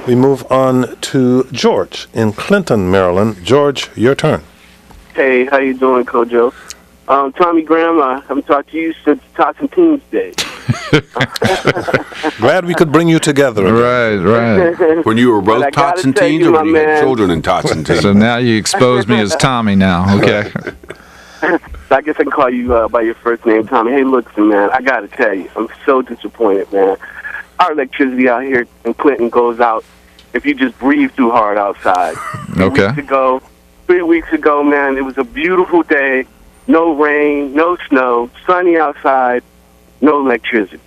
We move on to George in Clinton, Maryland. George, your turn. Hey, how you doing, Kojo? Tommy Graham, I haven't talked to you since Tots Teens Day. Glad we could bring you together again. Right. When you were both Tots and Teens, or when you had children in Tots and Teens? So now you expose me as Tommy now, okay? I guess I can call you by your first name, Tommy. Hey, look, man, I got to tell you, I'm so disappointed, man. Our electricity out here in Clinton goes out if you just breathe too hard outside. Okay. 3 weeks ago, man, it was a beautiful day. No rain, no snow, sunny outside, no electricity.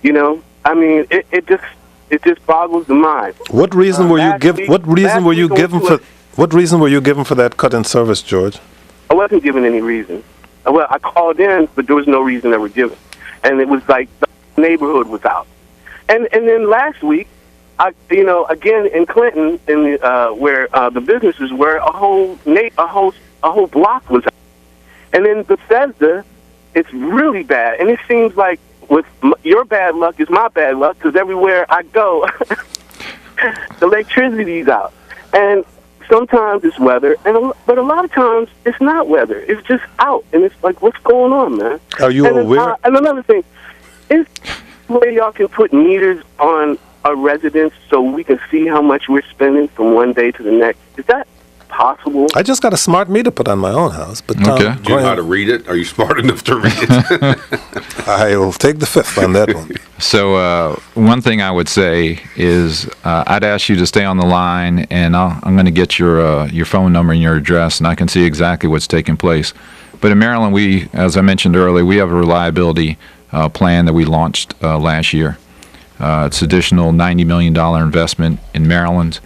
You know, I mean, it just boggles the mind. What reason were you given? What reason were you given for? What reason were you given for that cut in service, George? I wasn't given any reason. Well, I called in, but there was no reason ever given, and it was like the neighborhood was out. And then last week, again in Clinton, where the businesses were, a whole block was out. And in Bethesda, it's really bad. And it seems like with your bad luck is my bad luck, because everywhere I go, the electricity's out. And sometimes it's weather, but a lot of times it's not weather. It's just out. And it's like, what's going on, man? Are you aware? And another thing, is where y'all can put meters on a residence so we can see how much we're spending from one day to the next. Is that possible? I just got a smart meter put on my own house, but okay. Do you know how to read it? Are you smart enough to read it? I will take the fifth on that one. So one thing I would say is I'd ask you to stay on the line, and I'm going to get your phone number and your address, and I can see exactly what's taking place. But in Maryland, we, as I mentioned earlier, we have a reliability plan that we launched last year. It's additional $90 million investment in Maryland.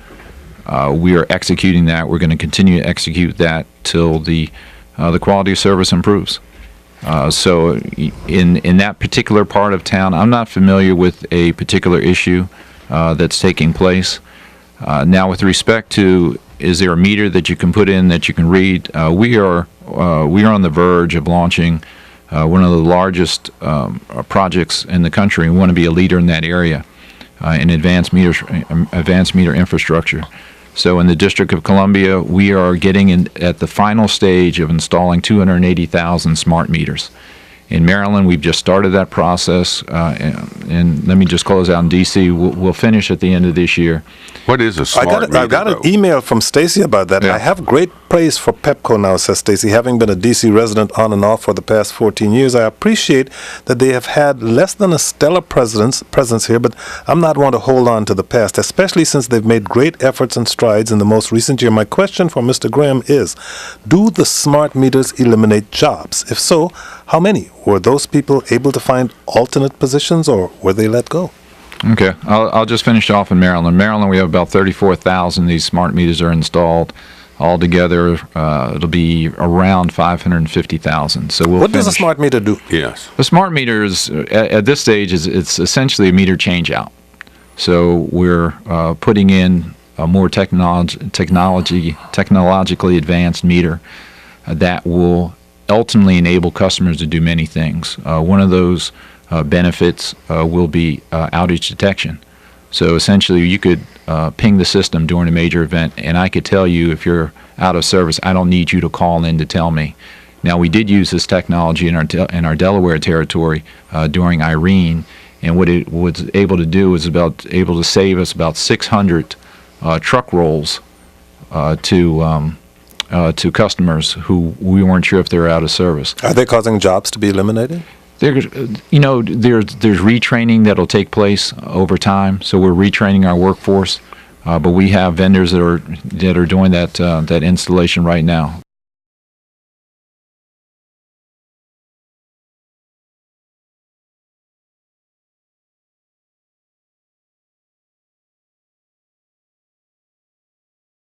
We are executing that. We're going to continue to execute that till the quality of service improves. So in that particular part of town, I'm not familiar with a particular issue that's taking place. Now, with respect to, is there a meter that you can put in that you can read? We are on the verge of launching one of the largest projects in the country. We want to be a leader in that area in advanced meter infrastructure. So in the District of Columbia, we are getting at the final stage of installing 280,000 smart meters. In Maryland, we've just started that process, and let me just close out in D.C. We'll finish at the end of this year. What is a smart meter? I got an email from Stacy about that. Yeah. I have great praise for Pepco now, says Stacy. Having been a D.C. resident on and off for the past 14 years, I appreciate that they have had less than a stellar presence here, but I'm not one to hold on to the past, especially since they've made great efforts and strides in the most recent year. My question for Mr. Graham is, do the smart meters eliminate jobs? If so, how many? Were those people able to find alternate positions, or were they let go? Okay, I'll just finish off in Maryland. Maryland, we have about 34,000 these smart meters are installed. Altogether, it'll be around 550,000. So what does a smart meter do? Yes. The smart meters at this stage it's essentially a meter change out. So we're putting in a more technologically advanced meter that will ultimately enable customers to do many things. One of those benefits will be outage detection. So essentially, you could ping the system during a major event, and I could tell you if you're out of service. I don't need you to call in to tell me. Now, we did use this technology in our Delaware territory during Irene, and what it was able to do was able to save us about 600 truck rolls to customers who we weren't sure if they were out of service. Are they causing jobs to be eliminated? There's retraining that'll take place over time. So we're retraining our workforce, but we have vendors that are doing that installation right now.